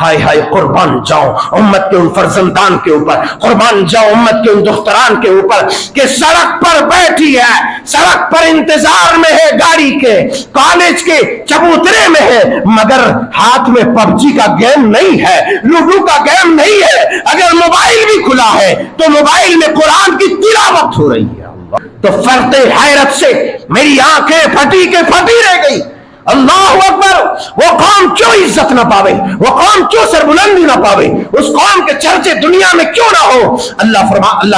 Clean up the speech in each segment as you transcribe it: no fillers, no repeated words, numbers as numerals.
ہائے ہائے قربان جاؤ امت کے ان فرزندان کے اوپر، قربان جاؤ امت کے ان دختران کے اوپر کہ سڑک پر بیٹھی ہے، سڑک پر انتظار میں ہے گاڑی کے، کالج کے چبوترے میں ہے، مگر ہاتھ میں پب جی کا گیم نہیں ہے، لوڈو کا گیم نہیں ہے، اگر موبائل بھی کھلا ہے تو موبائل میں قرآن کی تلاوت ہو رہی ہے۔ تو فرط حیرت سے میری آنکھیں پھٹی کے پھٹی رہ گئی۔ اللہ اکبر! وہ قوم کیوں عزت نہ پاوے، وہ قوم کیوں سربلندی نہ پاوے، اس قوم کے چرچے دنیا میں کیوں نہ ہو؟ اللہ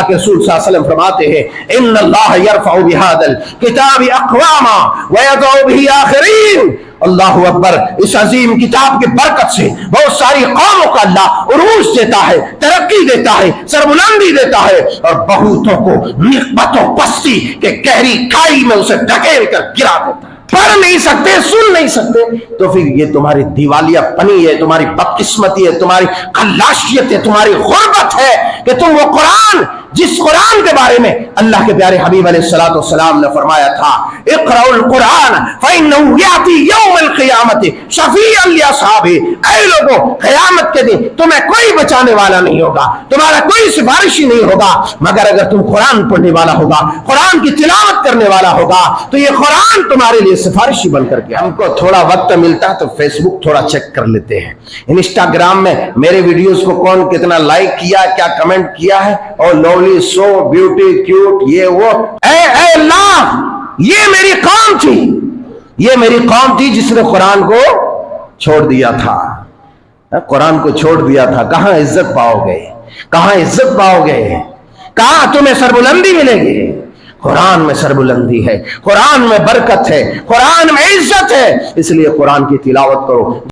کے رسول صلی اللہ علیہ وسلم فرماتے ہیں ان اللہ یرفع بہذا الکتاب اقواما ویضع بہ آخرین۔ اللہ اکبر! اس عظیم کتاب کی برکت سے بہت ساری قوموں کا اللہ عروج دیتا ہے، ترقی دیتا ہے، سربلندی دیتا ہے، اور بہتوں کو نقبت و پستی کے گہری کھائی میں اسے ڈھکیل کر گرا دیتا ہے۔ پڑھ نہیں سکتے، سن نہیں سکتے، تو پھر یہ تمہاری دیوالیہ پنی ہے، تمہاری بدقسمتی ہے، تمہاری خلاشیت ہے، تمہاری غربت ہے کہ تم وہ قرآن، جس قرآن کے بارے میں اللہ کے پیارے حبیب علیہ السلام نے فرمایا تھا اقرأوا القرآن فإنه يأتي يوم القیامة شفیعا لأصحابه، اے لوگوں قیامت کے دن تمہیں کوئی بچانے والا نہیں ہوگا، تمہارا کوئی سفارشی نہیں ہوگا، مگر اگر تم قرآن پڑھنے والا ہوگا، قرآن کی تلاوت کرنے والا ہوگا تو یہ قرآن تمہارے لیے سفارشی بن کر کے۔ ہم کو تھوڑا وقت ملتا ہے تو فیس بک تھوڑا چیک کر لیتے ہیں، انسٹاگرام میں میرے ویڈیوز کو کون کتنا لائک کیا، کیا کمنٹ کیا ہے، اور لولی سو بیوٹی کیوٹ یہ وہ۔ اے اللہ، یہ میری قوم تھی، یہ میری قوم تھی جس نے قرآن کو چھوڑ دیا تھا، قرآن کو چھوڑ دیا تھا۔ کہاں عزت پاؤ گے، کہاں عزت پاؤ گے، کہاں تمہیں سربلندی ملے گی؟ قرآن میں سربلندی ہے، قرآن میں برکت ہے، قرآن میں عزت ہے، اس لیے قرآن کی تلاوت کرو۔